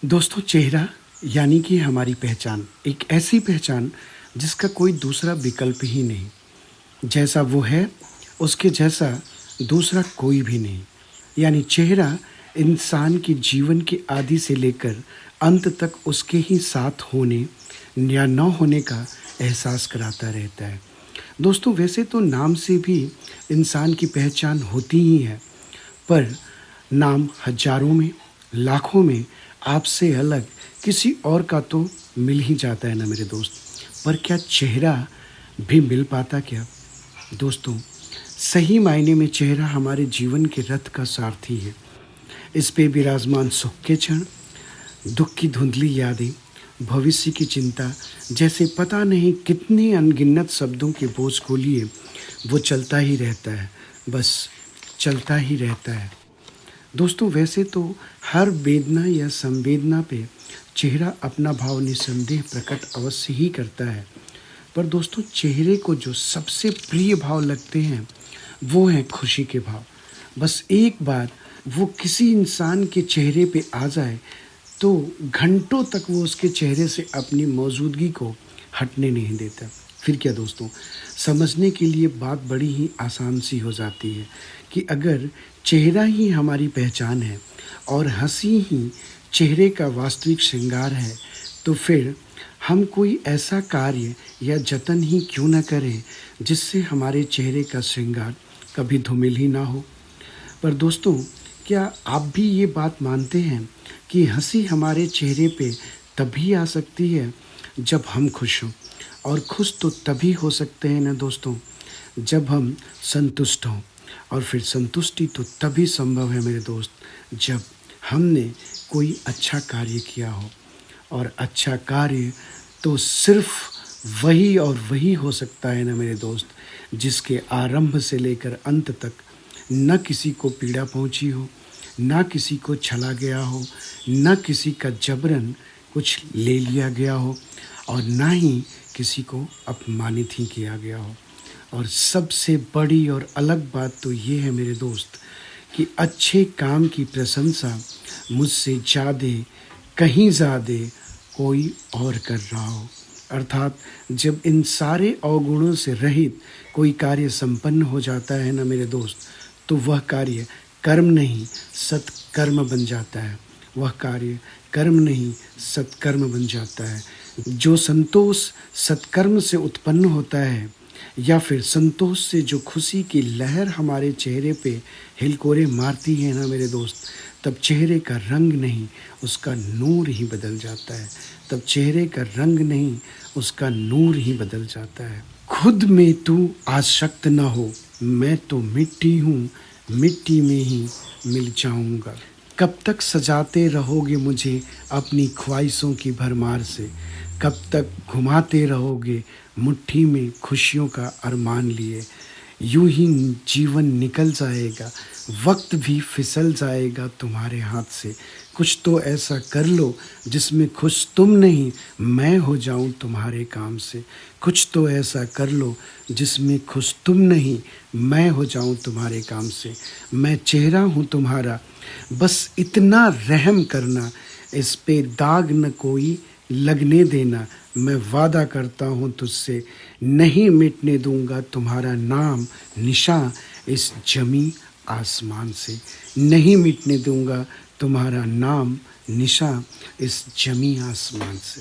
दोस्तों, चेहरा यानी कि हमारी पहचान, एक ऐसी पहचान जिसका कोई दूसरा विकल्प ही नहीं। जैसा वो है, उसके जैसा दूसरा कोई भी नहीं। यानी चेहरा इंसान के जीवन के आदि से लेकर अंत तक उसके ही साथ होने या न होने का एहसास कराता रहता है। दोस्तों, वैसे तो नाम से भी इंसान की पहचान होती ही है, पर नाम हज़ारों में, लाखों में आपसे अलग किसी और का तो मिल ही जाता है ना मेरे दोस्त। पर क्या चेहरा भी मिल पाता क्या? दोस्तों, सही मायने में चेहरा हमारे जीवन के रथ का सारथी है। इस पे विराजमान सुख के क्षण, दुःख की धुंधली यादें, भविष्य की चिंता जैसे पता नहीं कितने अनगिनत शब्दों के बोझ को लिए वो चलता ही रहता है, बस चलता ही रहता है। दोस्तों, वैसे तो हर वेदना या संवेदना पे चेहरा अपना भाव निसंदेह प्रकट अवश्य ही करता है। पर दोस्तों, चेहरे को जो सबसे प्रिय भाव लगते हैं, वो हैं खुशी के भाव। बस एक बार वो किसी इंसान के चेहरे पे आ जाए, तो घंटों तक वो उसके चेहरे से अपनी मौजूदगी को हटने नहीं देता। फिर क्या दोस्तों, समझने के लिए बात बड़ी ही आसान सी हो जाती है कि अगर चेहरा ही हमारी पहचान है और हँसी ही चेहरे का वास्तविक श्रृंगार है, तो फिर हम कोई ऐसा कार्य या जतन ही क्यों न करें जिससे हमारे चेहरे का श्रृंगार कभी धूमिल ही ना हो। पर दोस्तों, क्या आप भी ये बात मानते हैं कि हँसी हमारे चेहरे पे तभी आ सकती है जब हम खुश हों, और खुश तो तभी हो सकते हैं ना दोस्तों, जब हम संतुष्ट हों। और फिर संतुष्टि तो तभी संभव है मेरे दोस्त, जब हमने कोई अच्छा कार्य किया हो। और अच्छा कार्य तो सिर्फ वही और वही हो सकता है ना मेरे दोस्त, जिसके आरंभ से लेकर अंत तक न किसी को पीड़ा पहुंची हो, ना किसी को छला गया हो, ना किसी का जबरन कुछ ले लिया गया हो, और ना ही किसी को अपमानित ही किया गया हो। और सबसे बड़ी और अलग बात तो ये है मेरे दोस्त कि अच्छे काम की प्रशंसा मुझसे ज़्यादा, कहीं ज़्यादा कोई और कर रहा हो। अर्थात जब इन सारे अवगुणों से रहित कोई कार्य संपन्न हो जाता है ना मेरे दोस्त, तो वह कार्य कर्म नहीं सत्कर्म बन जाता है। वह कार्य कर्म नहीं सत्कर्म बन जाता है। जो संतोष सत्कर्म से उत्पन्न होता है, या फिर संतोष से जो खुशी की लहर हमारे चेहरे पे हिलकोरे मारती है ना मेरे दोस्त, तब चेहरे का रंग नहीं उसका नूर ही बदल जाता है। तब चेहरे का रंग नहीं उसका नूर ही बदल जाता है। खुद में तू आसक्त न हो, मैं तो मिट्टी हूँ, मिट्टी में ही मिल जाऊँगा। कब तक सजाते रहोगे मुझे अपनी ख्वाहिशों की भरमार से? कब तक घुमाते रहोगे मुट्ठी में खुशियों का अरमान लिए? यूं ही जीवन निकल जाएगा, वक्त भी फिसल जाएगा तुम्हारे हाथ से। कुछ तो ऐसा कर लो जिसमें खुश तुम नहीं, मैं हो जाऊं तुम्हारे काम से। कुछ तो ऐसा कर लो जिसमें खुश तुम नहीं, मैं हो जाऊं तुम्हारे काम से। मैं चेहरा हूं तुम्हारा, बस इतना रहम करना, इस पे दाग न कोई लगने देना। मैं वादा करता हूँ तुझसे, नहीं मिटने दूंगा तुम्हारा नाम निशान इस जमी आसमान से। नहीं मिटने दूंगा तुम्हारा नाम निशान इस जमी आसमान से।